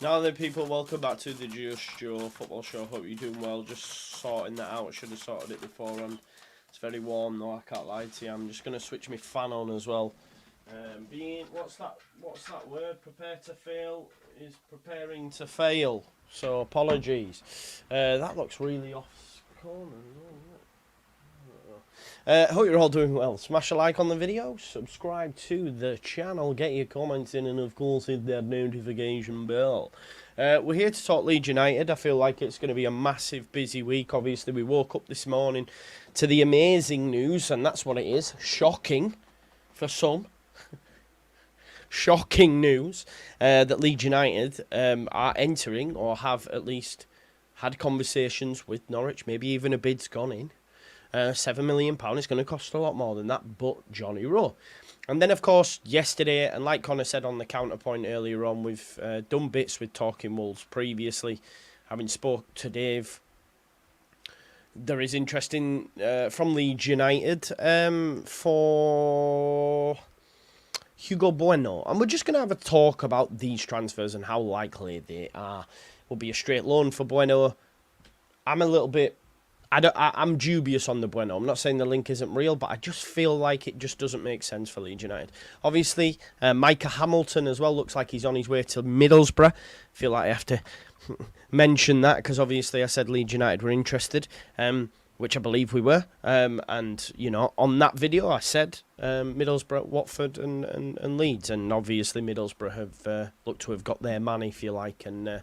Now then, people, welcome back to the Just Joe football show. Hope you're doing well. Just sorting that out. Should have sorted it beforehand. It's very warm though, I can't lie to you. I'm just going to switch my fan on as well. What's that word? Prepare to fail is preparing to fail. So apologies. That looks really off corner. Hope you're all doing well. Smash a like on the video, subscribe to the channel, get your comments in, and of course hit that notification bell. We're here to talk Leeds United. I feel like it's going to be a massive busy week. Obviously we woke up this morning to the amazing news, and that's what it is. Shocking for some. Shocking news that Leeds United are entering, or have at least had conversations with Norwich. Maybe even a bid's gone in. £7 million. It's going to cost a lot more than that, but Johnny Rowe. And then, of course, yesterday, and like Connor said on the counterpoint earlier on, we've done bits with Talking Wolves previously. Having spoke to Dave, there is interest in, from Leeds United for Hugo Bueno. And we're just going to have a talk about these transfers and how likely they are. Will be a straight loan for Bueno. I'm a little bit... I'm dubious on the Bueno. I'm not saying the link isn't real, but I just feel like it just doesn't make sense for Leeds United. Obviously, Micah Hamilton as well looks like he's on his way to Middlesbrough. I feel like I have to mention that because obviously I said Leeds United were interested, which I believe we were. And, you know, on that video I said Middlesbrough, Watford and Leeds. And obviously Middlesbrough have looked to have got their man, if you like, and...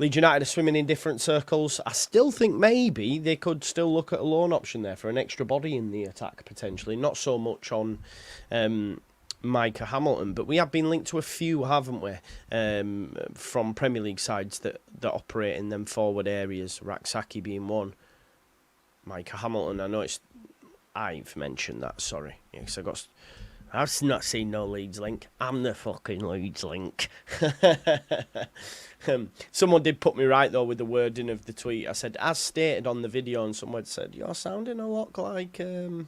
Leeds United are swimming in different circles. I still think maybe they could still look at a loan option there for an extra body in the attack, potentially. Not so much on Micah Hamilton, but we have been linked to a few, haven't we, from Premier League sides that operate in them forward areas, Raksaki being one. Micah Hamilton, I know I've mentioned that, sorry. Yes, I've not seen no Leeds link. I'm the fucking Leeds link. Someone did put me right, though, with the wording of the tweet. I said, as stated on the video, and someone said, you're sounding a lot like the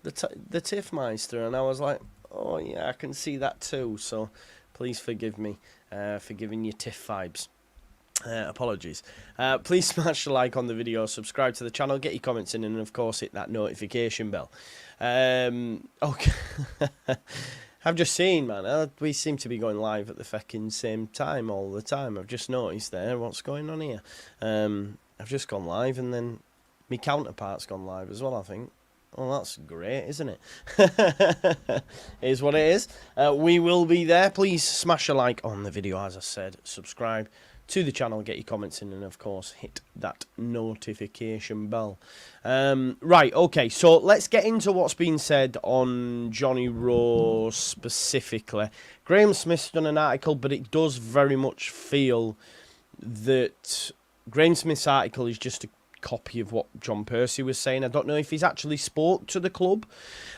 Tiffmeister. And I was like, oh, yeah, I can see that too. So please forgive me for giving you Tiff vibes. Apologies. Please smash the like on the video, subscribe to the channel, get your comments in, and of course hit that notification bell. Okay. I've just seen, man, we seem to be going live at the fucking same time all the time. I've just noticed there. What's going on here? I've just gone live, and then my counterpart's gone live as well, I think. Oh, that's great, isn't it? It is what it is. We will be there. Please smash a like on the video, as I said. Subscribe to the channel, get your comments in, and of course hit that notification bell. Right, okay, so let's get into what's been said on Johnny Rowe specifically. Graham Smith's done an article, but it does very much feel that Graham Smith's article is just a copy of what John Percy was saying. I don't know if he's actually spoke to the club.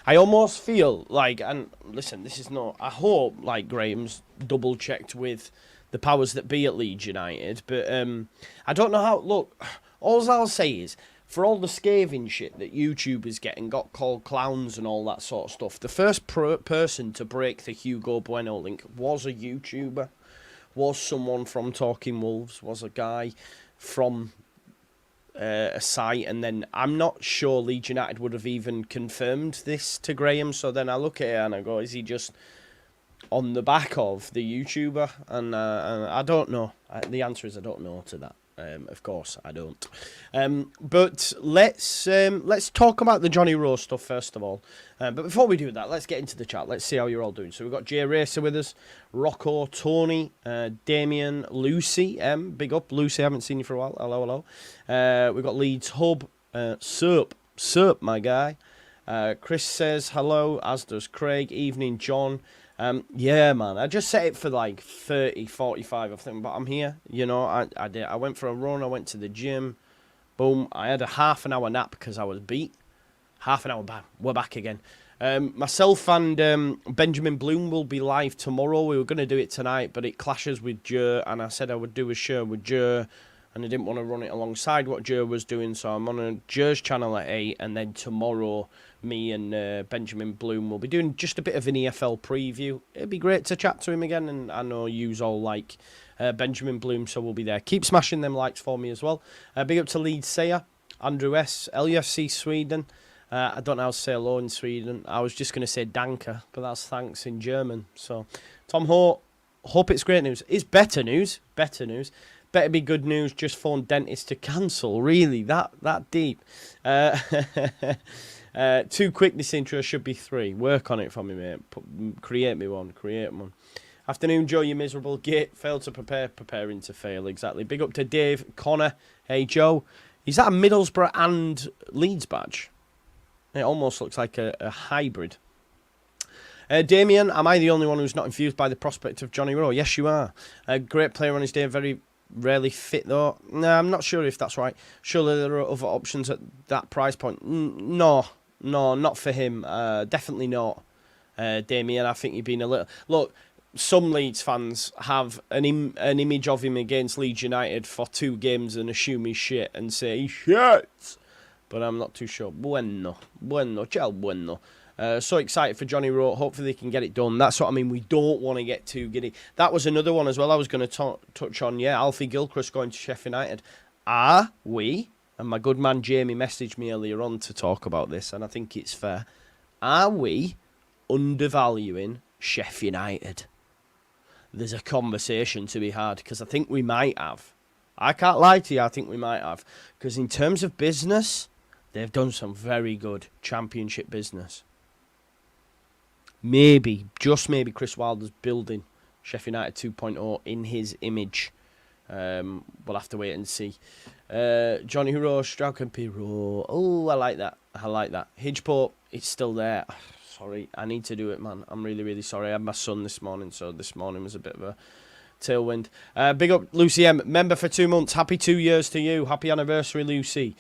I almost feel like, and listen, this is not, I hope like Graham's double checked with the powers that be at Leeds United, but I don't know how... Look, all I'll say is, for all the scathing shit that YouTubers get and got called clowns and all that sort of stuff, the first person to break the Hugo Bueno link was a YouTuber, was someone from Talking Wolves, was a guy from a site, and then I'm not sure Leeds United would have even confirmed this to Graham, so then I look at it and I go, is he just... on the back of the YouTuber, and I don't know. The answer is I don't know to that. Of course, I don't. But let's talk about the Johnny Rowe stuff first of all. But before we do that, let's get into the chat. Let's see how you're all doing. So we've got Jay Racer with us, Rocco, Tony, Damien, Lucy. Big up, Lucy. Haven't seen you for a while. Hello, hello. We've got Leeds Hub, Sup, my guy. Chris says hello, as does Craig. Evening, John. Yeah, man, I just set it for like 30, 45, I think, but I'm here, you know, I went for a run, I went to the gym, boom, I had a half an hour nap because I was beat, half an hour back, we're back again. Myself and Benjamin Bloom will be live tomorrow. We were going to do it tonight, but it clashes with Joe, and I said I would do a show with Joe, and I didn't want to run it alongside what Joe was doing, so I'm on a Joe's channel at 8, and then tomorrow me and Benjamin Bloom will be doing just a bit of an EFL preview. It'd be great to chat to him again, and I know yous all like Benjamin Bloom, so we'll be there. Keep smashing them likes for me as well. Big up to Leeds Sayer, Andrew S, LUFC Sweden. I don't know how to say hello in Sweden. I was just going to say danke, but that's thanks in German. So, Tom Holt, hope it's great news. It's better news. Better news. Better be good news. Just phone dentist to cancel. Really, that deep. 2 quick this intro, should be 3. Work on it for me, mate. Create me one. Create one. Afternoon, Joe, you miserable git. Failed to prepare, preparing to fail. Exactly. Big up to Dave Connor. Hey, Joe. Is that a Middlesbrough and Leeds badge? It almost looks like a hybrid. Damien, am I the only one who's not infused by the prospect of Johnny Rowe? Yes, you are. A great player on his day, very rarely fit, though. No, I'm not sure if that's right. Surely there are other options at that price point. No, not for him. Definitely not, Damien. I think you've been a little... Look, some Leeds fans have an image of him against Leeds United for 2 games and assume he's shit and say he's shit. But I'm not too sure. Bueno. Ciao, bueno. So excited for Johnny Rowe. Hopefully they can get it done. That's what I mean. We don't want to get too giddy. That was another one as well I was going to touch on. Yeah, Alfie Gilchrist going to Sheffield United. Are we, and my good man Jamie messaged me earlier on to talk about this, and I think it's fair, are we undervaluing Sheffield United? There's a conversation to be had, because I think we might have. I can't lie to you, I think we might have. Because in terms of business, they've done some very good championship business. Maybe, just maybe, Chris Wilder's building Sheffield United 2.0 in his image. We'll have to wait and see. Johnny Rowe, Strauch and Pirro. Oh, I like that. Hidgeport, it's still there. Sorry, I need to do it, man. I'm really, really sorry. I had my son this morning, so this morning was a bit of a tailwind. Big up, Lucy M. Member for 2 months. Happy 2 years to you. Happy anniversary, Lucy.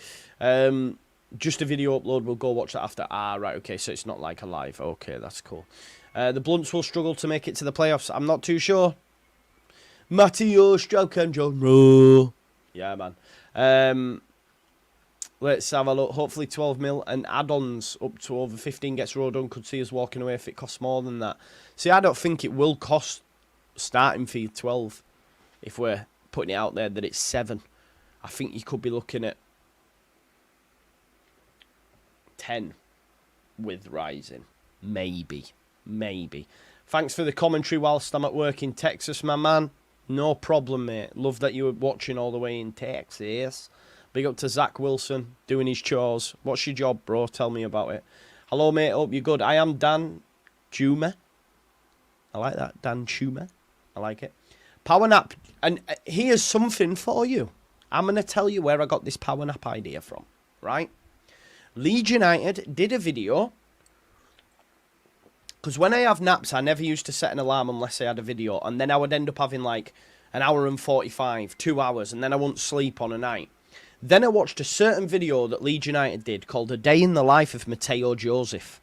Just a video upload. We'll go watch that after. Right, okay, so it's not like a live. Okay, that's cool. The Blunts will struggle to make it to the playoffs. I'm not too sure. Mateo Joseph and John Rowe. Yeah, man. Let's have a look. Hopefully 12 mil and add-ons up to over 15 gets Rowe done. Could see us walking away if it costs more than that. See, I don't think it will cost starting fee 12 if we're putting it out there that it's 7. I think you could be looking at 10 with Rising. Maybe. Thanks for the commentary whilst I'm at work in Texas, my man. No problem, mate. Love that you were watching all the way in Texas. Big up to Zach Wilson, doing his chores. What's your job, bro? Tell me about it. Hello, mate. Hope you're good. I am Dan Chumer. I like that. Dan Chumer. I like it. Power nap. And here's something for you. I'm going to tell you where I got this power nap idea from, right? Leeds United did a video. Because when I have naps, I never used to set an alarm unless I had a video. And then I would end up having like an hour and 45, 2 hours. And then I wouldn't sleep on a night. Then I watched a certain video that Leeds United did called A Day in the Life of Mateo Joseph.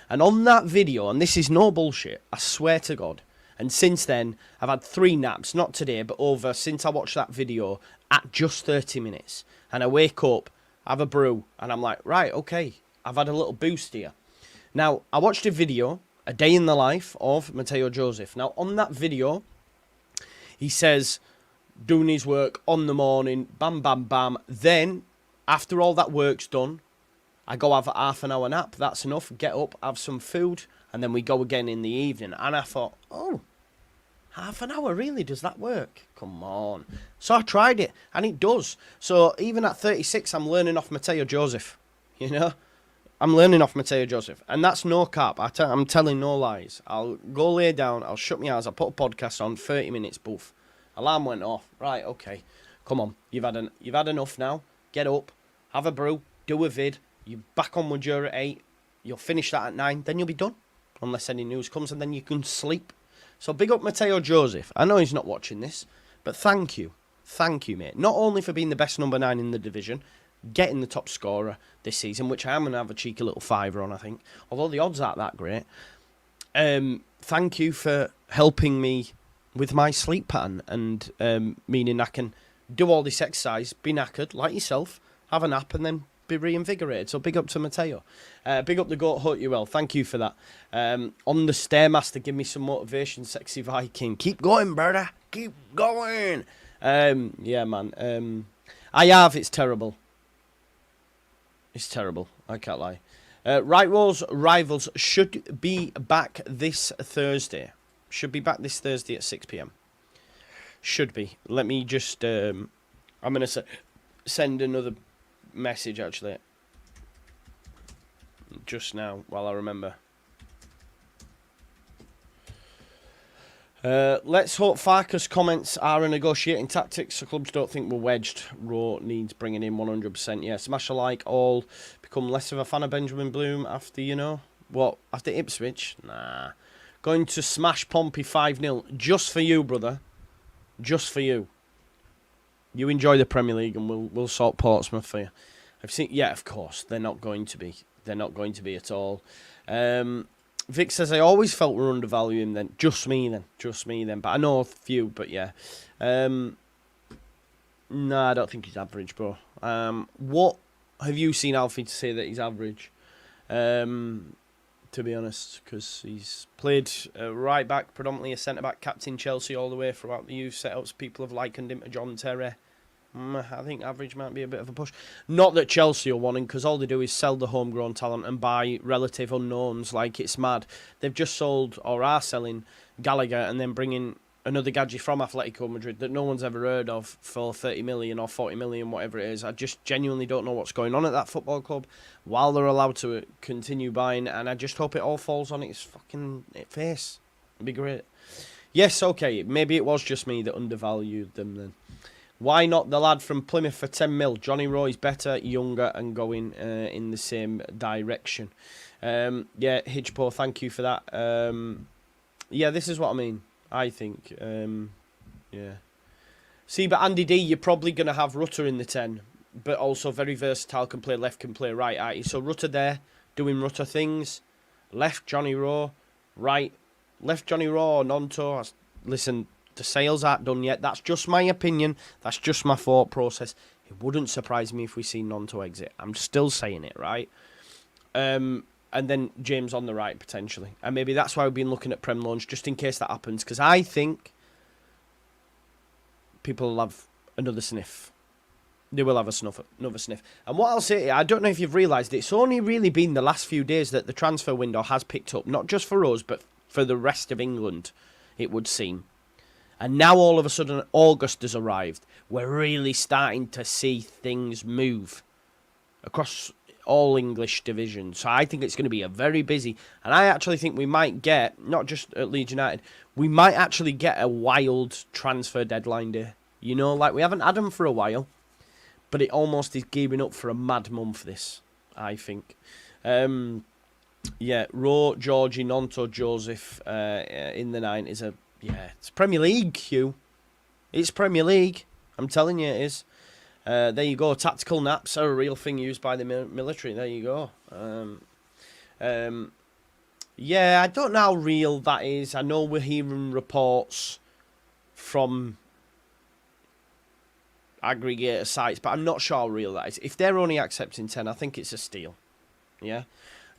And on that video, and this is no bullshit, I swear to God, and since then, I've had 3 naps, not today, but over since I watched that video at just 30 minutes. And I wake up, have a brew, and I'm like, right, okay, I've had a little boost here. Now, I watched a video, A Day in the Life of Mateo Joseph. Now, on that video, he says, doing his work on the morning, bam, bam, bam. Then, after all that work's done, I go have a half an hour nap. That's enough. Get up, have some food, and then we go again in the evening. And I thought, oh, half an hour, really? Does that work? Come on. So I tried it, and it does. So even at 36, I'm learning off Mateo Joseph, you know? I'm learning off Mateo Joseph. And that's no cap. I'm telling no lies. I'll go lay down, I'll shut my eyes, I'll put a podcast on, 30 minutes, boof. Alarm went off. Right, okay. Come on. You've had enough now. Get up. Have a brew. Do a vid. You're back on with you at 8. You'll finish that at 9. Then you'll be done. Unless any news comes, and then you can sleep. So big up Mateo Joseph. I know he's not watching this, but thank you. Thank you, mate. Not only for being the best number 9 in the division, getting the top scorer this season, which I am going to have a cheeky little fiver on, I think. Although the odds aren't that great. Thank you for helping me with my sleep pattern, and meaning I can do all this exercise, be knackered, like yourself, have a nap, and then be reinvigorated. So big up to Mateo. Big up the GOAT, hope you well. Thank you for that. On the Stairmaster, give me some motivation, Sexy Viking. Keep going, brother. Keep going. Yeah, man. I have. It's terrible. It's terrible. I can't lie. Right Wars Rivals should be back this Thursday. Should be back this Thursday at 6 p.m. Should be. Let me just... I'm going to send another message, actually. Just now, while I remember. Let's hope Farkas comments are a negotiating tactics so clubs don't think we're wedged. Rowe needs bringing in 100%. Yeah, smash a like. All become less of a fan of Benjamin Bloom after, you know, what? After Ipswich? Nah. Going to smash Pompey 5-0. Just for you, brother. Just for you. You enjoy the Premier League and we'll sort Portsmouth for you. I've seen... Yeah, of course. They're not going to be. They're not going to be at all. Vic says, I always felt we're undervaluing then. Just me then. Just me then. But I know a few, but yeah. No, I don't think he's average, bro. What have you seen Alfie to say that he's average? To be honest, because he's played right back, predominantly a centre-back, captain Chelsea all the way throughout the youth setups. People have likened him to John Terry. I think average might be a bit of a push. Not that Chelsea are wanting, because all they do is sell the homegrown talent and buy relative unknowns like it's mad. They've just sold, or are selling, Gallagher and then bringing another gadget from Atletico Madrid that no one's ever heard of for 30 million or 40 million, whatever it is. I just genuinely don't know what's going on at that football club while they're allowed to continue buying, and I just hope it all falls on its fucking face. It'd be great. Yes, okay, maybe it was just me that undervalued them then. Why not the lad from Plymouth for 10 mil? Johnny Rowe is better, younger, and going in the same direction. Yeah, Hitchpo, thank you for that. Yeah, this is what I mean. I think, yeah. See, but Andy D, you're probably going to have Rutter in the 10, but also very versatile, can play left, can play right, aren't you? So Rutter there, doing Rutter things. Left, Johnny Rowe. Right, left, Johnny Rowe or Nonto. Listen, the sales aren't done yet. That's just my opinion. That's just my thought process. It wouldn't surprise me if we see Nonto exit. I'm still saying it, right? And then James on the right, potentially. And maybe that's why we've been looking at Prem loans, just in case that happens. Because I think people will have another sniff. They will have another sniff. And what I'll say, I don't know if you've realised, it's only really been the last few days that the transfer window has picked up. Not just for us, but for the rest of England, it would seem. And now all of a sudden August has arrived. We're really starting to see things move across all English divisions. So I think it's going to be a very busy, and I actually think we might get, not just at Leeds United, we might actually get a wild transfer deadline day. You know, like we haven't had them for a while, but it almost is gearing up for a mad month this, I think. Yeah, Rowe, Georgie, Nonto, Joseph in the 9 is a, yeah, it's Premier League, Hugh. It's Premier League. I'm telling you it is. There you go. Tactical naps are a real thing used by the military. There you go. Yeah, I don't know how real that is. I know we're hearing reports from aggregator sites, but I'm not sure how real that is. If they're only accepting 10, I think it's a steal. Yeah.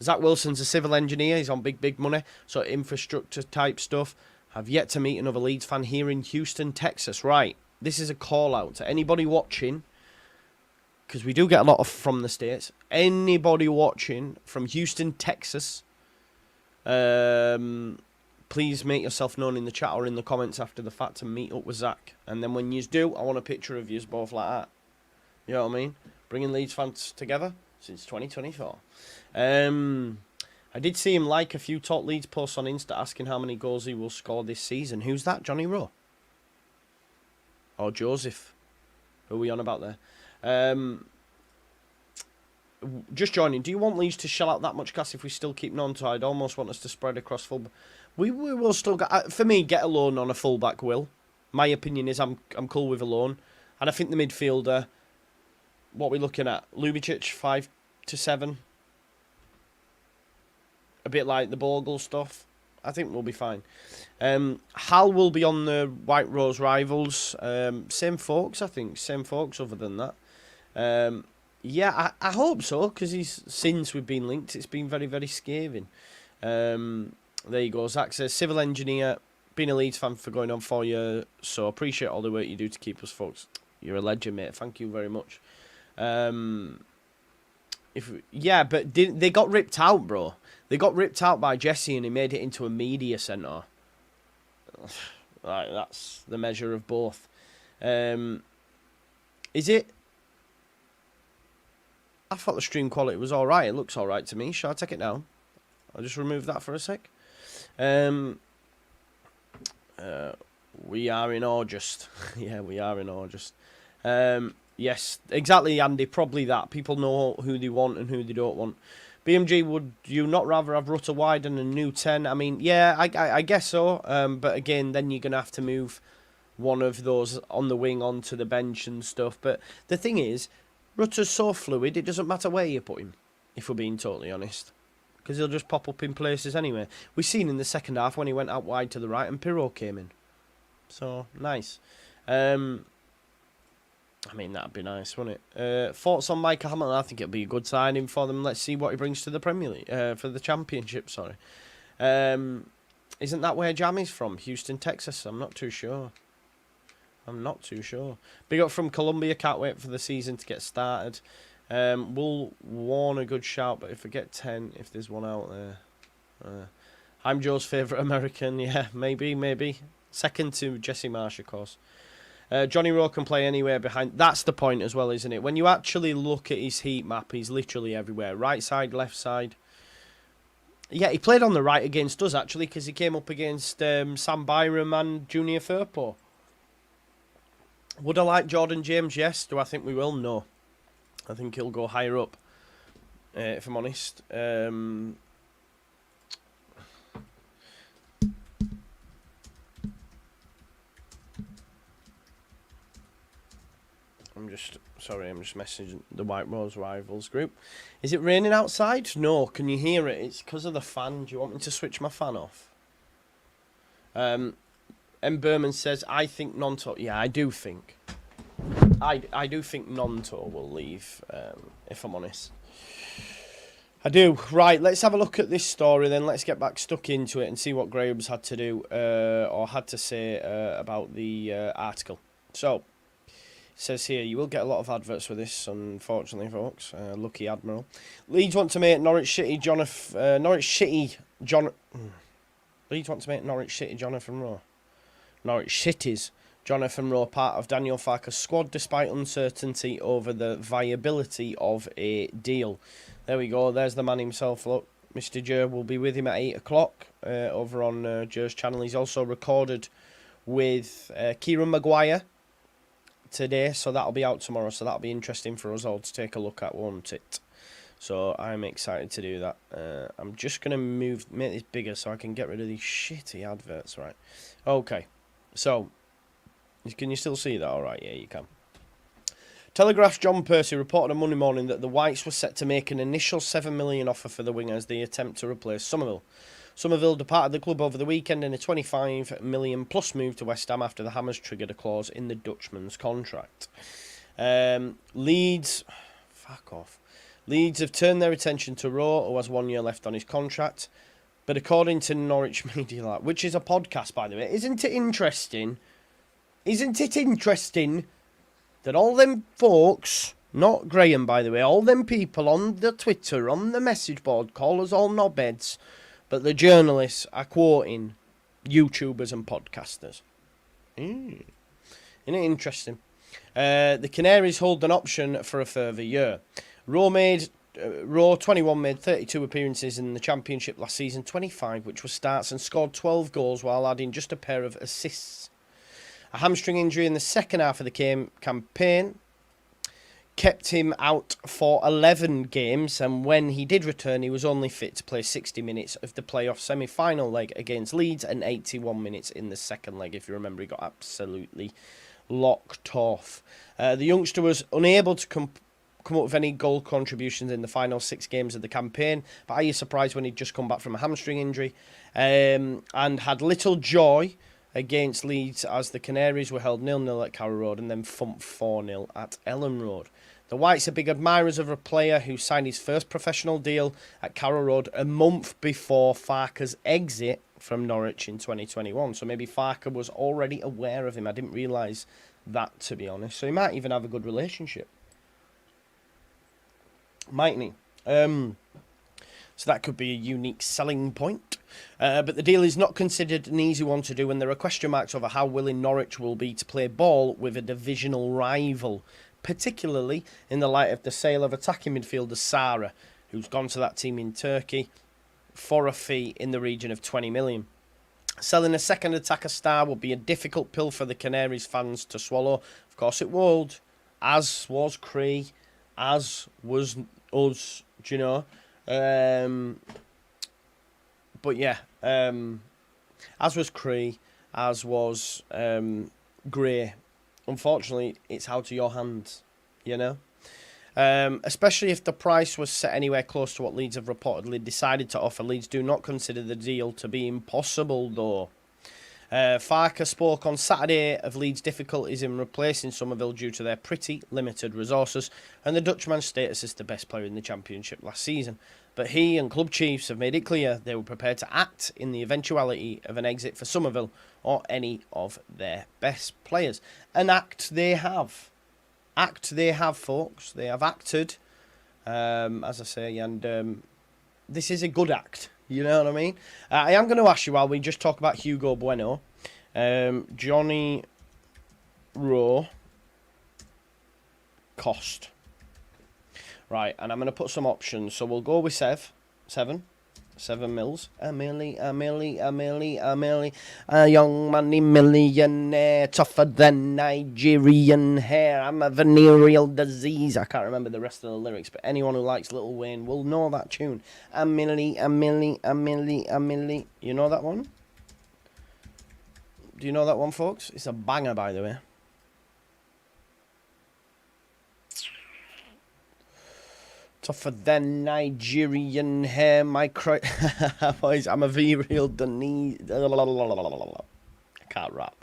Zach Wilson's a civil engineer. He's on big money. So infrastructure type stuff. I've yet to meet another Leeds fan here in Houston, Texas. Right. This is a call out to anybody watching, because we do get a lot of from the States. Anybody watching from Houston, Texas, please make yourself known in the chat or in the comments after the fact to meet up with Zach. And then when yous do, I want a picture of yous both like that. You know what I mean? Bringing Leeds fans together since 2024. I did see him like a few top Leeds posts on Insta asking how many goals he will score this season. Who's that? Johnny Rowe? Or Joseph? Who are we on about there? Just joining. Do you want Leeds to shell out that much cash if we still keep Nonto? I'd almost want us to spread across full. We will still get. For me, get a loan on a fullback. Will. My opinion is I'm cool with a loan, and I think the midfielder. What we're looking at, Lubicic 5 to 7. A bit like the Bogle stuff. I think we'll be fine. Hal will be on the White Rose Rivals. Same folks, I think. Same folks other than that. Yeah, I hope so, because since we've been linked, it's been very, very scathing. There you go. Zach says, civil engineer, been a Leeds fan for going on 4 years, so appreciate all the work you do to keep us folks. You're a legend, mate. Thank you very much. Yeah, but they got ripped out, bro. They got ripped out by Jesse, and he made it into a media centre. Right, that's the measure of both. Is it? I thought the stream quality was alright. It looks alright to me. Shall I take it down? I'll just remove that for a sec. We are in August. Yeah, we are in August. Yes, exactly, Andy. Probably that. People know who they want and who they don't want. BMG, would you not rather have Rutter wide and a new 10? I mean, yeah, I guess so. But again, then you're going to have to move one of those on the wing onto the bench and stuff. But the thing is, Rutter's so fluid, it doesn't matter where you put him, if we're being totally honest. Because he'll just pop up in places anyway. We've seen in the second half when he went out wide to the right and Pirro came in. So, nice. I mean, that'd be nice, wouldn't it? Thoughts on Micah Hamilton? I think it'll be a good signing for them. Let's see what he brings to the Premier League. For the Championship, sorry. Isn't that where Jam is from? Houston, Texas? I'm not too sure. Big up from Colombia. Can't wait for the season to get started. We'll warn a good shout, but if we get 10, if there's one out there. I'm Joe's favourite American. Yeah, maybe. Second to Jesse Marsh, of course. Johnny Rowe can play anywhere behind. That's the point as well, isn't it? When you actually look at his heat map, he's literally everywhere. Right side, left side. Yeah, he played on the right against us, actually, because he came up against Sam Byram and Junior Firpo. Would I like Jordan James? Yes. Do I think we will? No. I think he'll go higher up, if I'm honest. I'm just messaging the White Rose Rivals group. Is it raining outside? No. Can you hear it? It's because of the fan. Do you want me to switch my fan off? M. Berman says, I think Nonto... Yeah, I do think. I do think Nonto will leave, if I'm honest. I do. Right, let's have a look at this story then. Let's get back stuck into it and see what Graham's had to do, or had to say about the article. So, it says here, you will get a lot of adverts for this, unfortunately, folks. Lucky Admiral. Leeds want to make Leeds want to make Norwich City Jonathan Rowe. Norwich City's Jonathan Rowe part of Daniel Farke's squad despite uncertainty over the viability of a deal. There we go. There's the man himself. Look, Mr. Jer will be with him at 8 o'clock over on Jer's channel. He's also recorded with Kieran Maguire today, so that'll be out tomorrow. So that'll be interesting for us all to take a look at, won't it? So I'm excited to do that. I'm just going to make this bigger so I can get rid of these shitty adverts, right? Okay. So, can you still see that? All right, yeah, you can. Telegraph's John Percy reported on Monday morning that the Whites were set to make an initial $7 million offer for the winger as they attempt to replace Somerville. Somerville departed the club over the weekend in a $25 million plus move to West Ham after the Hammers triggered a clause in the Dutchman's contract. Leeds... Fuck off. Leeds have turned their attention to Rowe, who has 1 year left on his contract. But according to Norwich Media Lab, which is a podcast, by the way, isn't it interesting? Isn't it interesting that all them folks, not Graham, by the way, all them people on the Twitter, on the message board, call us all knobheads, but the journalists are quoting YouTubers and podcasters. Isn't it interesting? The Canaries hold an option for a further year. Rowe 21 made 32 appearances in the Championship last season, 25 which was starts, and scored 12 goals while adding just a pair of assists. A hamstring injury in the second half of the campaign kept him out for 11 games, and when he did return, he was only fit to play 60 minutes of the playoff semi-final leg against Leeds and 81 minutes in the second leg. If you remember, he got absolutely locked off. The youngster was unable to come up with any goal contributions in the final 6 games of the campaign. But are you surprised when he'd just come back from a hamstring injury? And had little joy against Leeds as the Canaries were held 0-0 at Carrow Road and then thumped 4-0 at Ellen Road. The Whites are big admirers of a player who signed his first professional deal at Carrow Road a month before Farke's exit from Norwich in 2021. So maybe Farke was already aware of him. I didn't realise that, to be honest. So he might even have a good relationship. Mightn't he? So that could be a unique selling point. But the deal is not considered an easy one to do, and there are question marks over how willing Norwich will be to play ball with a divisional rival, particularly in the light of the sale of attacking midfielder Sara, who's gone to that team in Turkey for a fee in the region of 20 million. Selling a second attacker star would be a difficult pill for the Canaries fans to swallow. Of course it would, as was Cree, as was us, do you know? But yeah, as was Cree, as was Gray. Unfortunately, it's out of your hands, you know? Especially if the price was set anywhere close to what Leeds have reportedly decided to offer. Leeds do not consider the deal to be impossible, though. Farke spoke on Saturday of Leeds' difficulties in replacing Somerville due to their pretty limited resources and the Dutchman's status as the best player in the Championship last season. But he and club chiefs have made it clear they were prepared to act in the eventuality of an exit for Somerville or any of their best players. An act they have. Act they have, folks. They have acted, as I say, and this is a good act. You know what I mean? I am going to ask you, while we just talk about Hugo Bueno, Johnny Rowe cost. Right, and I'm going to put some options. So we'll go with 7 mils. A young money millionaire, tougher than Nigerian hair. I'm a venereal disease. I can't remember the rest of the lyrics, but anyone who likes Lil Wayne will know that tune. A milli. You know that one? Do you know that one, folks? It's a banger, by the way. Tougher than Nigerian hair, my boys, I'm a venereal disease. I can't rap.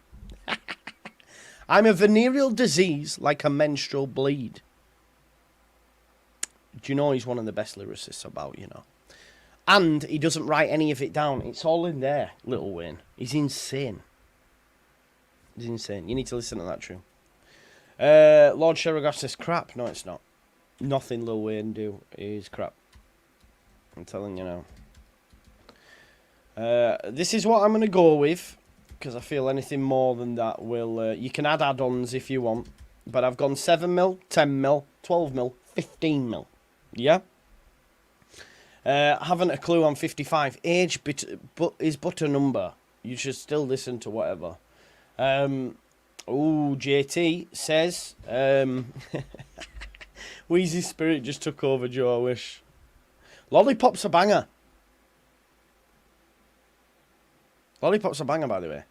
I'm a venereal disease like a menstrual bleed. Do you know he's one of the best lyricists about, you know? And he doesn't write any of it down. It's all in there, Lil Wayne. He's insane. He's insane. You need to listen to that tune. Lord Sherrigas says crap. No, it's not. Nothing Lil Wayne do is crap. I'm telling you now. This is what I'm going to go with, because I feel anything more than that will... you can add add-ons if you want, but I've gone 7 mil, 10 mil, 12 mil, 15 mil. Yeah? Haven't a clue on 55. Age is but a number. You should still listen to whatever. JT says... Wheezy's spirit just took over, Joe, I wish. Lollipop's a banger. Lollipop's a banger, by the way.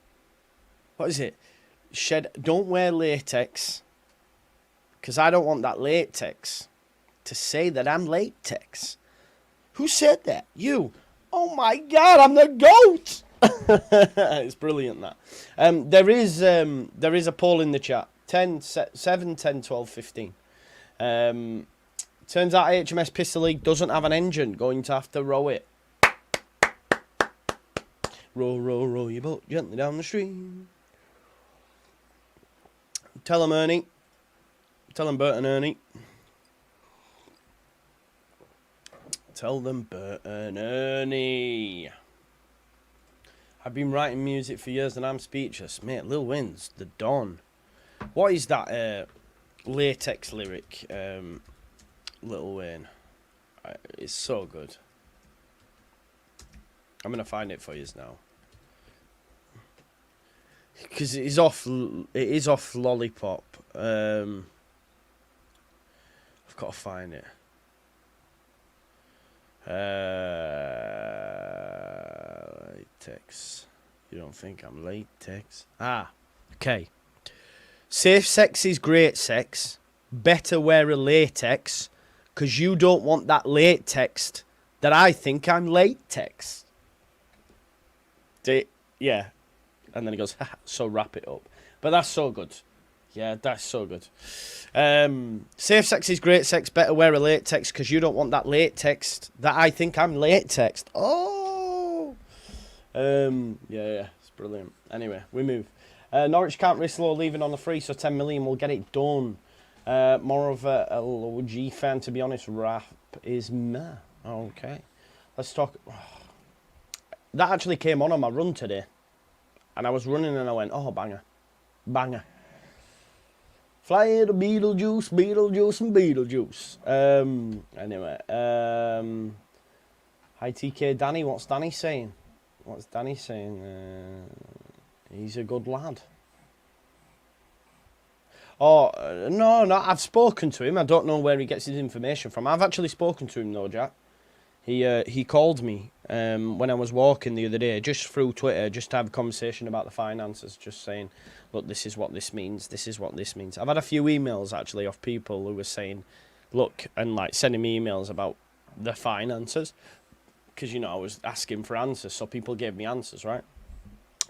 What is it? Don't wear latex. Because I don't want that latex to say that I'm latex. Who said that? You. Oh my God, I'm the GOAT. It's brilliant, that. There is a poll in the chat. 7, 10, 12, 15. Turns out HMS Pistol League doesn't have an engine. Going to have to row it. Row, row, row your boat gently down the stream. Tell them, Ernie. Tell them, Bert and Ernie. Tell them, Bert and Ernie. I've been writing music for years and I'm speechless. Mate, Lil Wayne's the Don. What is that, latex lyric, Lil Wayne? It's so good. I'm gonna find it for you now, because it is off Lollipop. I've got to find it. Latex. You don't think I'm latex? Okay. Safe sex is great sex. better wear a latex because you don't want that latex that I think I'm latex. Yeah. And then he goes, so wrap it up. But that's so good. Yeah, that's so good. Safe sex is great sex. Better wear a latex because you don't want that latex that I think I'm latex. Oh! Yeah, it's brilliant. Anyway, we move. Norwich can't risk Lowe leaving on the free, so 10 million will get it done. More of a LOG fan, to be honest. Rap is meh. Okay. Let's talk. That actually came on my run today. And I was running and I went, oh, banger. Banger. Fly to Beetlejuice, Beetlejuice, and Beetlejuice. Anyway. Hi, TK Danny. What's Danny saying? What's Danny saying? He's a good lad. Oh, no, I've spoken to him. I don't know where he gets his information from. I've actually spoken to him, though, Jack. He called me when I was walking the other day, just through Twitter, just to have a conversation about the finances, just saying, look, this is what this means, this is what this means. I've had a few emails, actually, of people who were saying, look, and, like, sending me emails about the finances, because, you know, I was asking for answers, so people gave me answers, right?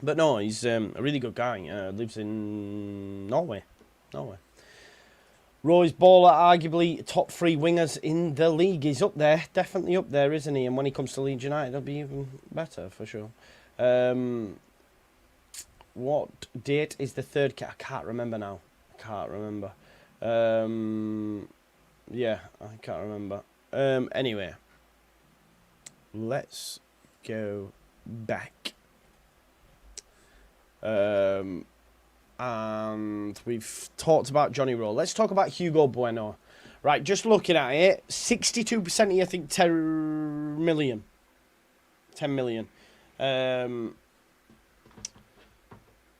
But no, he's a really good guy. Lives in Norway. Rowe's baller, arguably top 3 wingers in the league. He's up there, definitely up there, isn't he? And when he comes to Leeds United, he'll be even better, for sure. What date is the third? I can't remember now. Yeah, I can't remember. Anyway, let's go back. And we've talked about Johnny Rowe. Let's talk about Hugo Bueno. Right, just looking at it, 62% of you think 10 million. 10 million.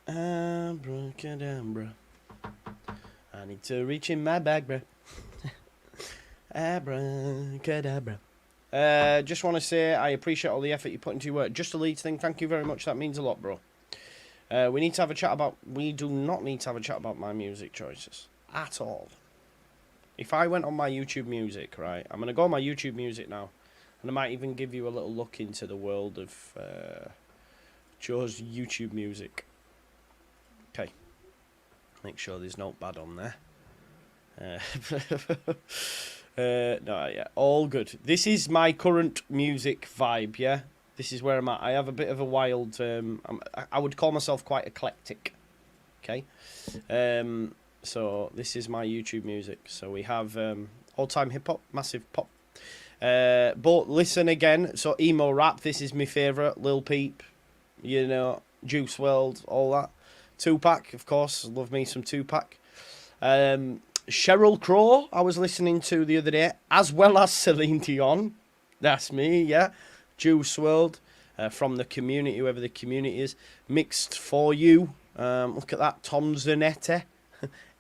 Abracadabra. I need to reach in my bag, bro. Abracadabra. Just want to say I appreciate all the effort you put into your work. Just a Leeds thing. Thank you very much. That means a lot, bro. We need to have a chat about... We do not need to have a chat about my music choices. At all. If I went on my YouTube music, right... I'm going to go on my YouTube music now. And I might even give you a little look into the world of Joe's YouTube music. Okay. Make sure there's no bad on there. No, yeah. All good. This is my current music vibe, yeah? This is where I'm at. I have a bit of a wild... I would call myself quite eclectic. Okay? So, this is my YouTube music. So, we have all-time hip-hop, massive pop. But listen again. So, emo rap, this is my favourite. Lil Peep, you know, Juice WRLD, all that. Tupac, of course. Love me some Tupac. Sheryl Crow, I was listening to the other day. As well as Celine Dion. That's me, yeah. Juice WRLD, From the Community, whoever the community is. Mixed For You, look at that, Tom Zanetti.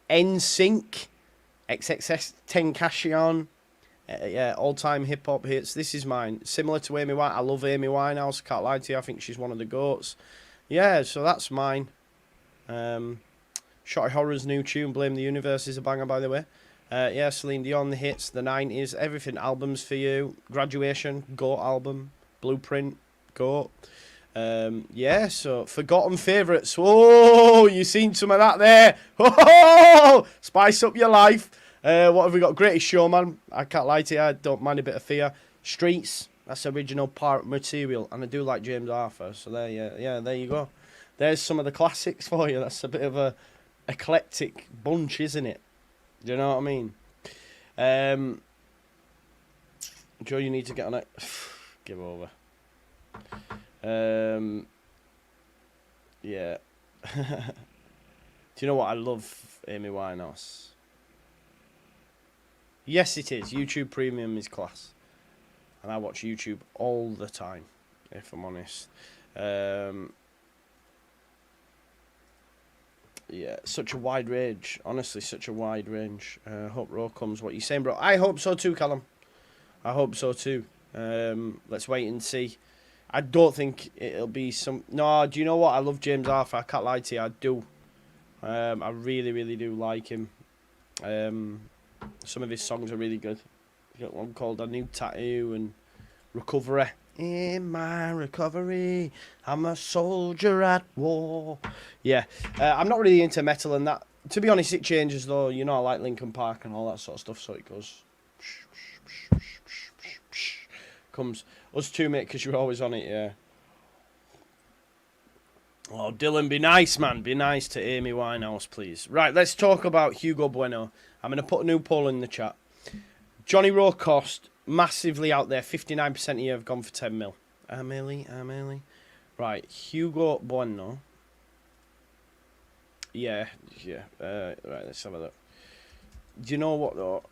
NSYNC, XXX Tentacion, yeah, all-time hip-hop hits. This is mine, similar to Amy Winehouse. I love Amy Winehouse, can't lie to you, I think she's one of the GOATs. Yeah, so that's mine. Shotty Horror's new tune, Blame the Universe, is a banger, by the way. Yeah, Celine Dion, the hits, the 90s, everything, albums for you. Graduation, GOAT album. Blueprint, GOAT. Yeah, so forgotten favourites. Whoa, you seen some of that there? Whoa, spice up your life. What have we got? Greatest Showman. I can't lie to you, I don't mind a bit of fear. Streets, that's original part material, and I do like James Arthur. So there, yeah, there you go. There's some of the classics for you. That's a bit of a eclectic bunch, isn't it? Do you know what I mean? Joe, you need to get on it. Give over. Yeah. Do you know what? I love Amy Winehouse. Yes, it is. YouTube Premium is class. And I watch YouTube all the time, if I'm honest. Yeah, such a wide range. Honestly, such a wide range. Hope Rowe comes. What you saying, bro? I hope so too, Callum. I hope so too. Let's wait and see. I don't think it'll be some... No, do you know what? I love James Arthur. I can't lie to you. I do. I really, really do like him. Some of his songs are really good. You got one called A New Tattoo and Recovery. In my recovery, I'm a soldier at war. Yeah, I'm not really into metal and that. To be honest, it changes though. You know, I like Linkin Park and all that sort of stuff, so it goes. Comes us two, mate, because you're always on it, yeah. Oh, Dylan, be nice, man. Be nice to Amy Winehouse, please. Right, let's talk about Hugo Bueno. I'm going to put a new poll in the chat. Johnny Rowe cost, massively out there. 59% of you have gone for 10 mil. Amelie. Right, Hugo Bueno. Yeah. Right, let's have a look. Do you know what, though?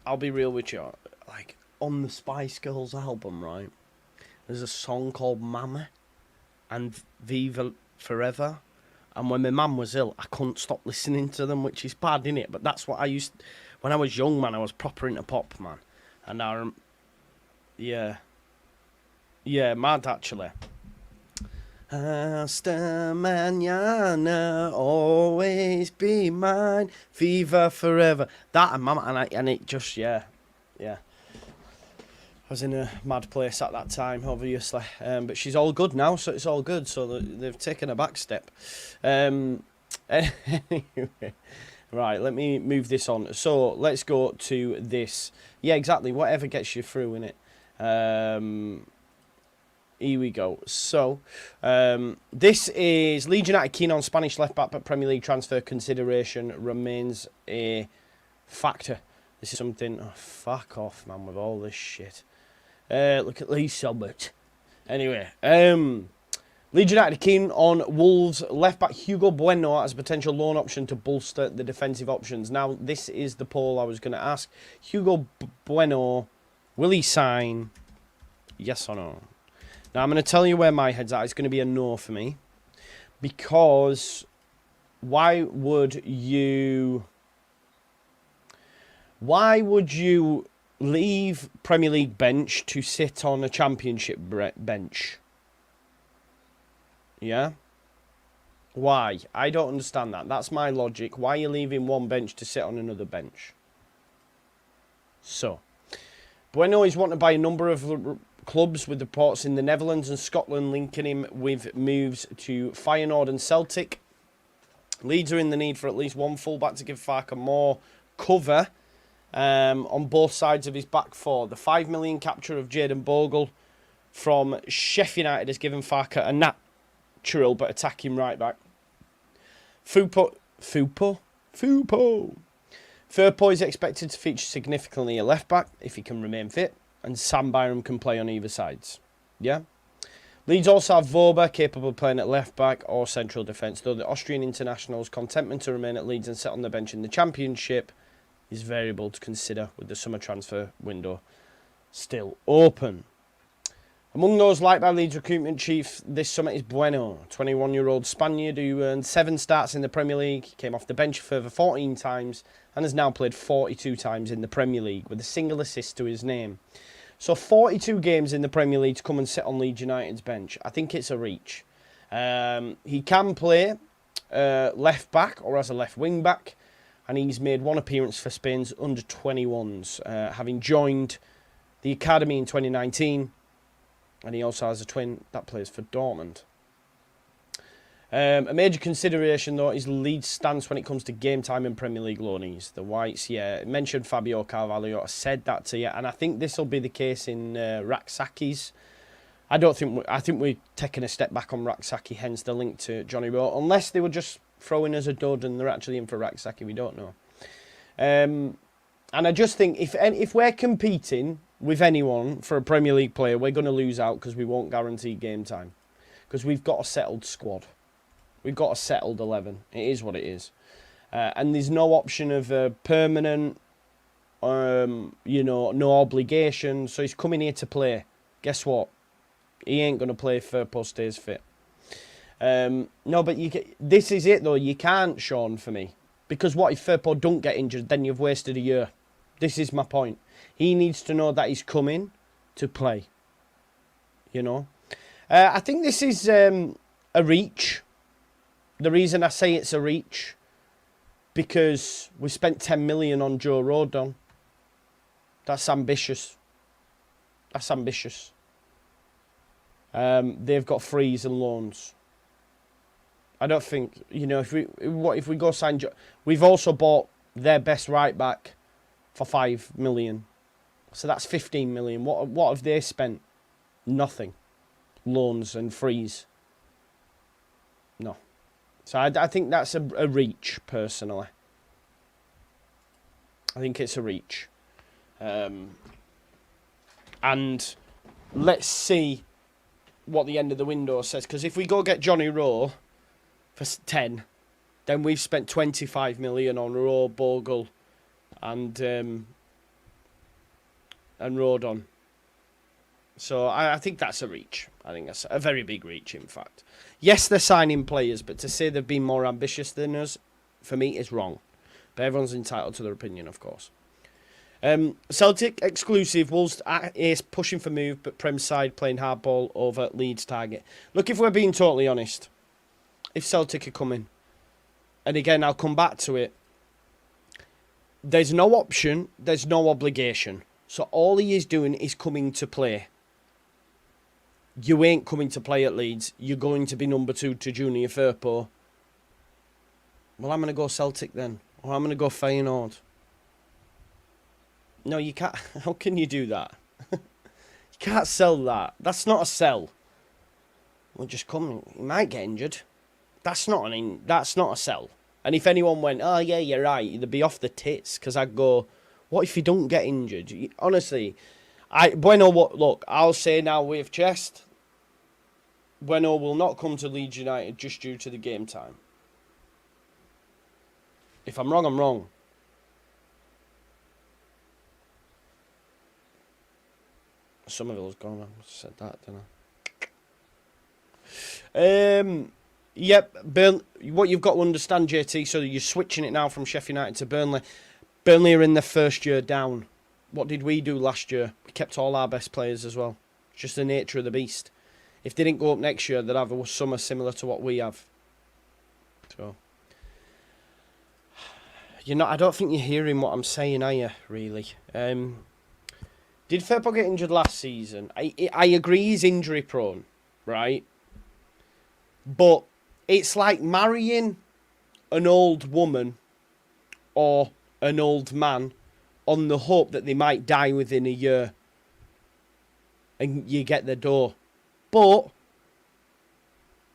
I'll be real with you. Like, on the Spice Girls album, right, there's a song called Mama and Viva Forever. And when my mum was ill, I couldn't stop listening to them, which is bad, innit? But that's what I used... When I was young, man, I was proper into pop, man. And yeah. Yeah, mad, actually. Hasta mañana, always be mine, Viva Forever. That and Mama, and it just, yeah. I was in a mad place at that time, obviously. But she's all good now, so it's all good. So they've taken a back step. Anyway, right, let me move this on. So let's go to this. Yeah, exactly. Whatever gets you through, innit? Here we go. So, this is Leeds United keen on Spanish left-back, but Premier League transfer consideration remains a factor. This is something... Oh, fuck off, man, with all this shit. Look at Lee Sobert. Anyway, Leeds United keen on Wolves left-back Hugo Bueno as a potential loan option to bolster the defensive options. Now, this is the poll I was going to ask. Hugo Bueno, will he sign? Yes or no? Now, I'm going to tell you where my head's at. It's going to be a no for me. Because why would you leave Premier League bench to sit on a Championship bench? Yeah? Why? I don't understand that. That's my logic. Why are you leaving one bench to sit on another bench? So, Bueno is wanted by a number of clubs, with reports in the Netherlands and Scotland linking him with moves to Feyenoord and Celtic. Leeds are in the need for at least one fullback to give Farke more cover on both sides of his back four. The 5 million capture of Jadon Bogle from Sheffield United has given Farke a natural but attacking right back. Firpo is expected to feature significantly a left back if he can remain fit, and Sam Byram can play on either sides. Yeah? Leeds also have Voba, capable of playing at left back or central defence, though the Austrian international's contentment to remain at Leeds and sit on the bench in the Championship is variable to consider, with the summer transfer window still open. Among those liked by Leeds recruitment chief this summer is Bueno, 21-year-old Spaniard who earned 7 starts in the Premier League, came off the bench a further 14 times, and has now played 42 times in the Premier League, with a single assist to his name. So 42 games in the Premier League to come and sit on Leeds United's bench. I think it's a reach. He can play left back or as a left wing back, and he's made one appearance for Spain's under-21s, having joined the academy in 2019, and he also has a twin that plays for Dortmund. A major consideration, though, is Leeds' stance when it comes to game time in Premier League loanees. The Whites, yeah, mentioned Fabio Carvalho. I said that to you, and I think this will be the case in Raksaki's. I think we're taking a step back on Raksaki, hence the link to Johnny Rowe, unless they were just throwing us a dud and they're actually in for Raksaki. We don't know. And I just think if we're competing with anyone for a Premier League player, we're going to lose out because we won't guarantee game time, because we've got a settled squad. We've got a settled 11. It is what it is. And there's no option of a permanent, no obligation. So he's coming here to play. Guess what? He ain't going to play if Firpo stays fit. No, but this is it, though. You can't, Sean, for me. Because what if Firpo don't get injured? Then you've wasted a year. This is my point. He needs to know that he's coming to play. You know? I think this is a reach. The reason I say it's a reach, because we spent 10 million on Joe Rodon. That's ambitious. That's ambitious. They've got frees and loans. I don't think, you know, if we go sign... We've also bought their best right back for 5 million. So that's 15 million. What have they spent? Nothing. Loans and frees. No. So I think that's a reach, personally. I think it's a reach. And let's see what the end of the window says. Because if we go get Johnny Rowe for 10, then we've spent 25 million on Rowe, Bogle, and Rodon. So I think that's a reach. I think that's a very big reach, in fact. Yes, they're signing players, but to say they've been more ambitious than us, for me, is wrong. But everyone's entitled to their opinion, of course. Celtic exclusive. Wolves is pushing for move, but Prem side playing hardball over Leeds target. Look, if we're being totally honest, if Celtic are coming, and again, I'll come back to it, there's no option, there's no obligation. So all he is doing is coming to play. You ain't coming to play at Leeds. You're going to be number 2 to Junior Firpo. Well, I'm going to go Celtic then. Or I'm going to go Feyenoord. No, you can't. How can you do that? You can't sell that. That's not a sell. Well, just come. You might get injured. That's not a sell. And if anyone went, oh yeah, you're right, they'd be off the tits. Because I'd go, what if you don't get injured? Honestly, Bueno. Look, I'll say now with chest, Bueno will not come to Leeds United just due to the game time. If I'm wrong, I'm wrong. Somerville's gone. I said that, didn't I? Yep. What you've got to understand, JT, so you're switching it now from Sheffield United to Burnley. Burnley are in their first year down. What did we do last year? We kept all our best players as well. It's just the nature of the beast. If they didn't go up next year, they'd have a summer similar to what we have. So, I don't think you're hearing what I'm saying, are you, really? Did Firpo get injured last season? I agree he's injury prone, right? But it's like marrying an old woman or an old man on the hope that they might die within a year. And you get the door. But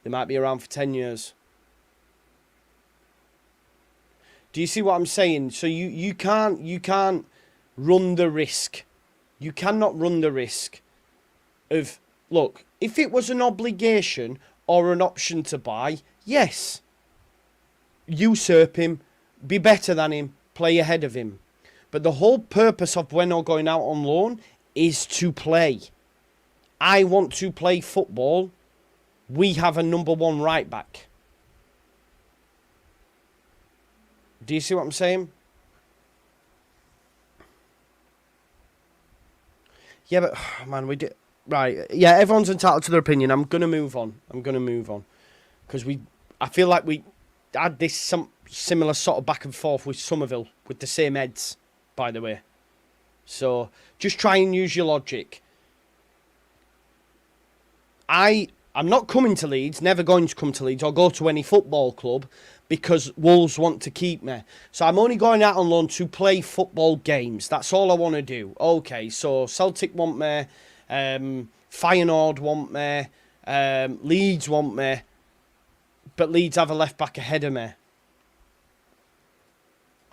they might be around for 10 years. Do you see what I'm saying? So you can't run the risk. You cannot run the risk of, look, if it was an obligation or an option to buy, yes, usurp him, be better than him, play ahead of him. But the whole purpose of Bueno going out on loan is to play. I want to play football. We have a number 1 right back. Do you see what I'm saying? Yeah, but, man, we did... Right, yeah, everyone's entitled to their opinion. I'm going to move on. Because I feel like we had this similar sort of back and forth with Somerville, with the same heads, by the way. So, just try and use your logic. I'm not coming to Leeds, never going to come to Leeds, or go to any football club, because Wolves want to keep me. So I'm only going out on loan to play football games. That's all I want to do. Okay, so Celtic want me, Feyenoord want me, Leeds want me, but Leeds have a left back ahead of me.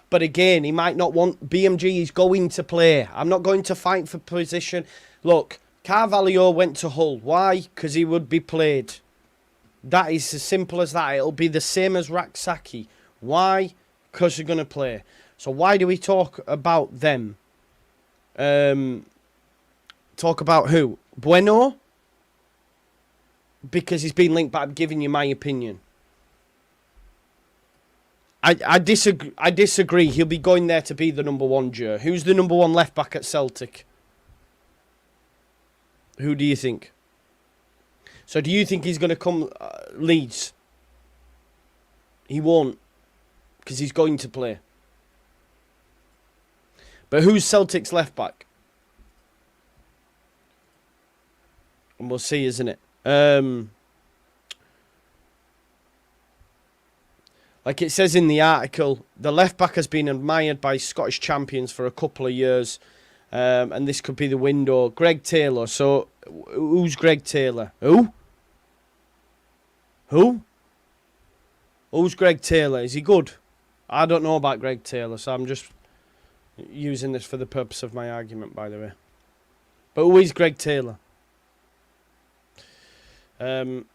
But again, he might not want... BMG is going to play. I'm not going to fight for position. Look, Carvalho went to Hull. Why? Because he would be played. That is as simple as that. It'll be the same as Raksaki. Why? Because they're going to play. So why do we talk about them? Talk about who? Bueno? Because he's been linked, but I'm giving you my opinion. I disagree. He'll be going there to be the number 1, Joe. Who's the number 1 left back at Celtic? Who do you think? So do you think he's going to come Leeds? He won't. because he's going to play. But who's Celtic's left back? And we'll see, isn't it? Like it says in the article, the left back has been admired by Scottish champions for a couple of years. And this could be the window. Greg Taylor. So, who's Greg Taylor? Who? Who? Who's Greg Taylor? Is he good? I don't know about Greg Taylor, so I'm just using this for the purpose of my argument, by the way. But who is Greg Taylor? Who's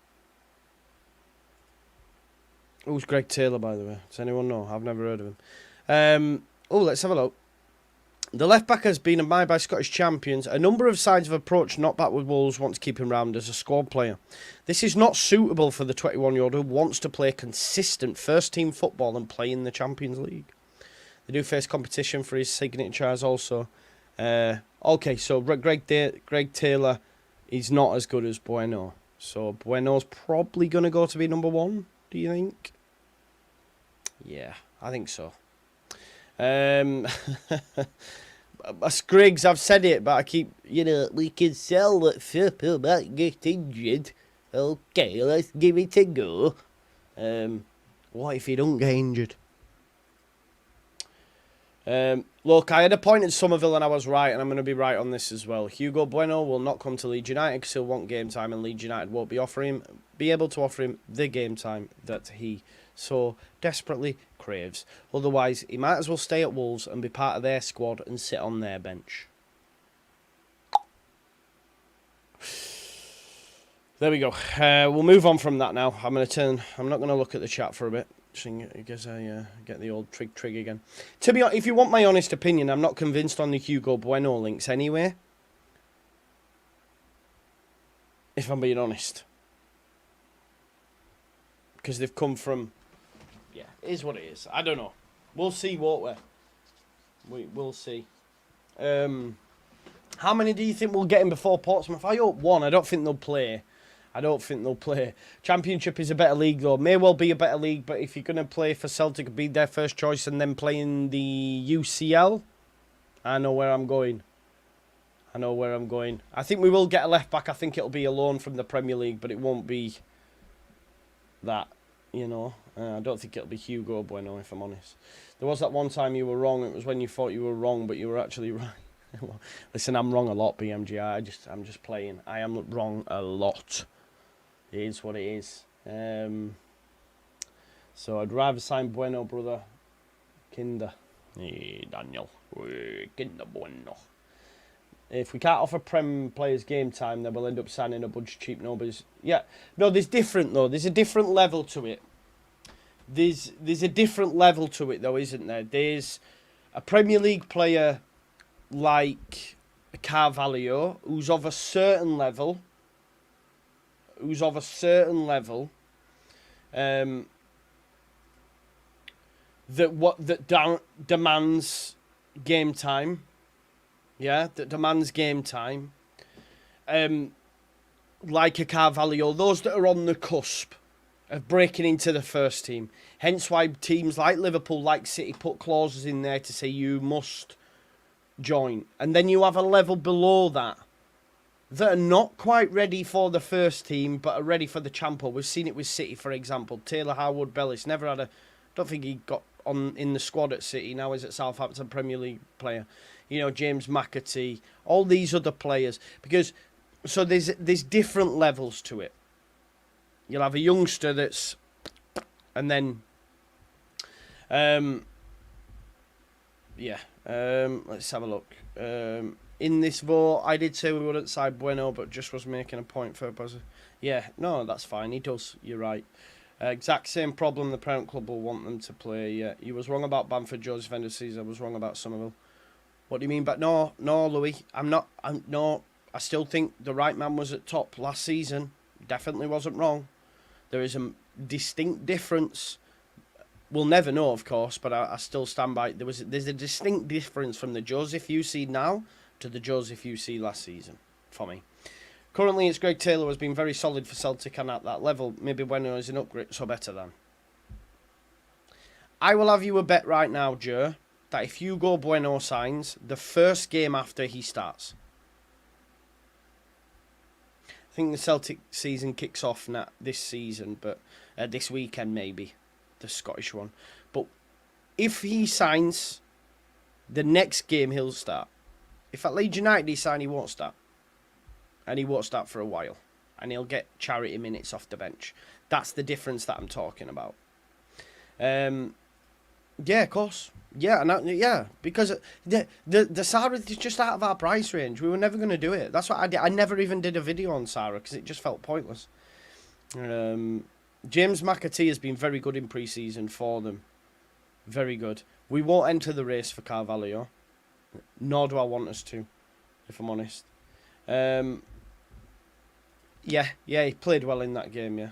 Greg Taylor, by the way? Does anyone know? I've never heard of him. Let's have a look. The left-back has been admired by Scottish champions. A number of sides have approached not back with Wolves want to keep him round as a squad player. This is not suitable for the 21-year-old who wants to play consistent first-team football and play in the Champions League. They do face competition for his signatures also. Okay, so Greg Taylor is not as good as Bueno. So Bueno's probably going to go to be number 1, do you think? Yeah, I think so. Griggs, I've said it, but I keep, we can sell that Phil might get injured. Okay, let's give it a go. What if he don't get injured? Look, I had appointed Somerville and I was right, and I'm going to be right on this as well. Hugo Bueno will not come to Leeds United because he'll want game time, and Leeds United won't be able to offer him the game time that he so desperately craves. Otherwise, he might as well stay at Wolves and be part of their squad and sit on their bench. There we go. We'll move on from that now. I'm not going to look at the chat for a bit. I guess I get the old trig again. To be honest, if you want my honest opinion, I'm not convinced on the Hugo Bueno links anyway. If I'm being honest. Because they've come from... Yeah, it is what it is. I don't know. We'll see, won't we? We'll see. How many do you think we'll get in before Portsmouth? I hope 1. I don't think they'll play. Championship is a better league, though. May well be a better league, but if you're going to play for Celtic, be their first choice and then play in the UCL, I know where I'm going. I think we will get a left-back. I think it'll be a loan from the Premier League, but it won't be that, I don't think it'll be Hugo Bueno, if I'm honest. There was that one time you were wrong. It was when you thought you were wrong, but you were actually right. Listen, I'm wrong a lot, BMG. I'm just playing. I am wrong a lot. It is what it is. So I'd rather sign Bueno, brother. Kinder. Hey, Daniel. Kinder Bueno. If we can't offer Prem players game time, then we'll end up signing a bunch of cheap nobody's. Yeah. No, there's different, though. There's a different level to it. There's a different level to it, though, isn't there? There's a Premier League player like Carvalho, who's of a certain level, that demands game time. Yeah, that demands game time. Like a Carvalho, those that are on the cusp of breaking into the first team. Hence why teams like Liverpool, like City, put clauses in there to say you must join. And then you have a level below that are not quite ready for the first team, but are ready for the Champo. We've seen it with City, for example. Taylor Harwood-Bellis never had don't think he got on in the squad at City. Now he's at Southampton, Premier League player. James McAtee, all these other players. So there's different levels to it. You'll have a youngster that's, and then, let's have a look. In this vote, I did say we wouldn't side Bueno, but just was making a point for Buzzer. Yeah, no, that's fine. He does. You're right. Exact same problem. The parent club will want them to play. Yeah, you was wrong about Bamford, Joseph, and Caesar. I was wrong about Somerville. What do you mean? But no, Louis. I still think the right man was at top last season. Definitely wasn't wrong. There is a distinct difference. We'll never know, of course, but I still stand by. There's a distinct difference from the Joseph you see now to the Joseph you see last season, for me. Currently, it's Greg Taylor has been very solid for Celtic and at that level. Maybe Bueno is an upgrade, so better than. I will have you a bet right now, Joe, that if Hugo Bueno signs, the first game after he starts. I think the Celtic season kicks off this season, but this weekend maybe, the Scottish one. But if he signs, the next game he'll start. If at Leeds United he signs, he won't start. And he won't start for a while. And he'll get charity minutes off the bench. That's the difference that I'm talking about. Yeah, of course. Yeah, yeah, because the Sarah is just out of our price range. We were never going to do it. That's what I did. I never even did a video on Sarah because it just felt pointless. James McAtee has been very good in pre-season for them. Very good. We won't enter the race for Carvalho. Nor do I want us to, if I'm honest. Yeah, he played well in that game, yeah.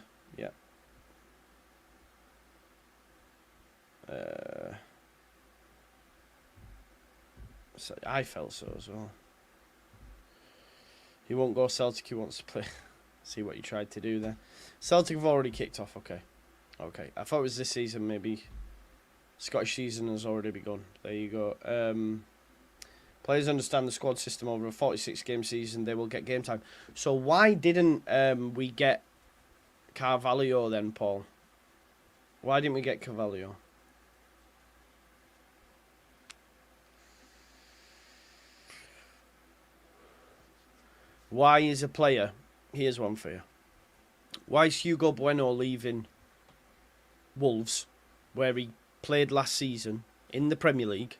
So I felt so as well. He won't go Celtic, he wants to play. See what you tried to do there. Celtic have already kicked off, okay. I thought it was this season, maybe. Scottish season has already begun. There you go. Players understand the squad system over a 46-game season. They will get game time. So why didn't we get Carvalho then, Paul? Why didn't we get Carvalho? Why is a player... Here's one for you. Why is Hugo Bueno leaving Wolves, where he played last season in the Premier League,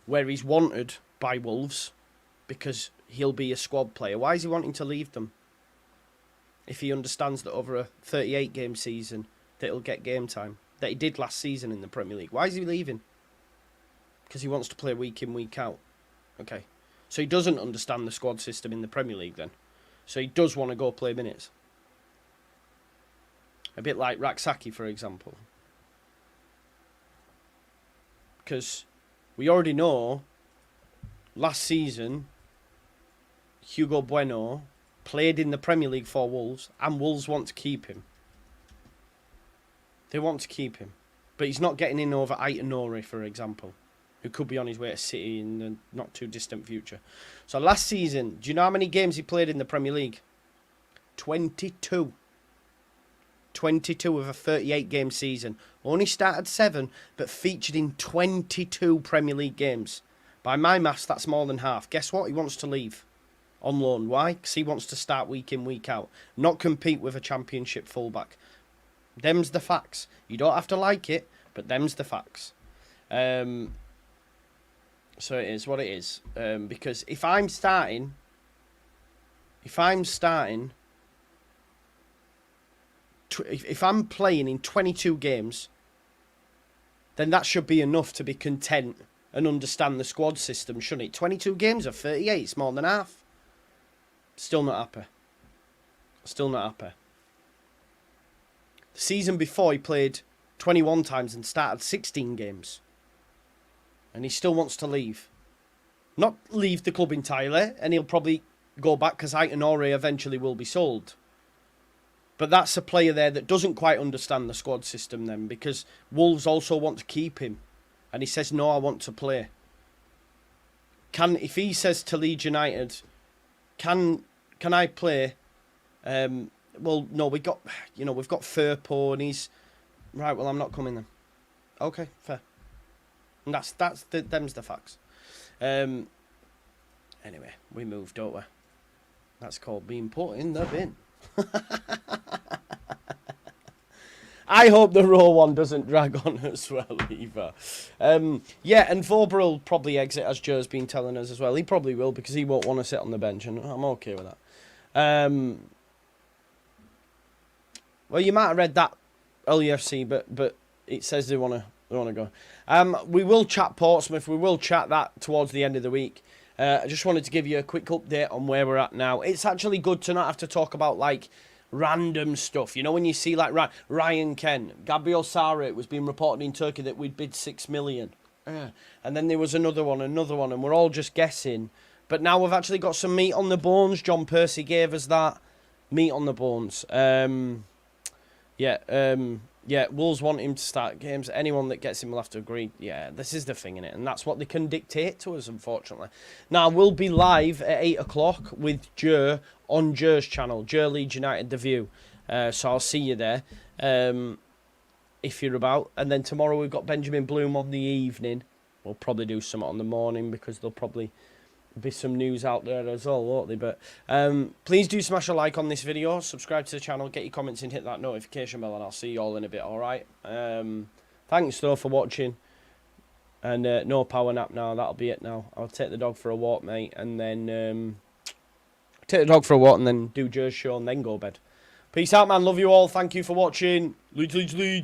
where he's wanted by Wolves because he'll be a squad player? Why is he wanting to leave them if he understands that over a 38-game season that he'll get game time, that he did last season in the Premier League? Why is he leaving? Because he wants to play week in, week out. Okay. So he doesn't understand the squad system in the Premier League then. So he does want to go play minutes. A bit like Raksaki, for example. Because we already know last season Hugo Bueno played in the Premier League for Wolves, and Wolves want to keep him. They want to keep him. But he's not getting in over Aït-Nouri, for example, who could be on his way to City in the not too distant future. So last season, do you know how many games he played in the Premier League? 22. 22 of a 38-game season. Only started 7, but featured in 22 Premier League games. By my maths, that's more than half. Guess what? He wants to leave on loan. Why? Because he wants to start week in, week out. Not compete with a Championship fullback. Them's the facts. You don't have to like it, but them's the facts. So it is what it is. Because if I'm playing in 22 games, then that should be enough to be content and understand the squad system, shouldn't it? 22 games of 38, it's more than half. Still not happy. Still not happy. The season before, he played 21 times and started 16 games. And he still wants to leave. Not leave the club entirely, and he'll probably go back because Aït-Nouri eventually will be sold. But that's a player there that doesn't quite understand the squad system then, because Wolves also want to keep him. And he says, no, I want to play. If he says to Leeds United, can I play? Well, no, we've got Firpo and he's... Right, well, I'm not coming then. Okay, fair. And them's the facts. Anyway, we move, don't we? That's called being put in the bin. I hope the Rowe one doesn't drag on as well either. Yeah, and Vobra will probably exit, as Joe's been telling us as well. He probably will, because he won't want to sit on the bench, and I'm okay with that. Well, you might have read that LUFC, but it says they want to go. We will chat Portsmouth. We will chat that towards the end of the week. I just wanted to give you a quick update on where we're at now. It's actually good to not have to talk about, like, random stuff. You know, when you see, like, Ryan Kent, Gabriel Sara, it was being reported in Turkey that we'd bid 6 million. And then there was another one, and we're all just guessing. But now we've actually got some meat on the bones. John Percy gave us that meat on the bones. Yeah, Wolves want him to start games. Anyone that gets him will have to agree. Yeah, this is the thing, innit? And that's what they can dictate to us, unfortunately. Now, we'll be live at 8 o'clock with Joe on Joe's channel, Joe Leeds United The View. So I'll see you there if you're about. And then tomorrow we've got Benjamin Bloom on the evening. We'll probably do something on the morning because there'll probably be some news out there as well, won't they? But please do smash a like on this video, subscribe to the channel, get your comments in, hit that notification bell, and I'll see you all in a bit, alright? Thanks though for watching, and no power nap now. That'll be it now. I'll take the dog for a walk, mate, and then do Joe's show and then go bed. Peace out, man. Love you all. Thank you for watching. Leeds, Leeds, Leeds.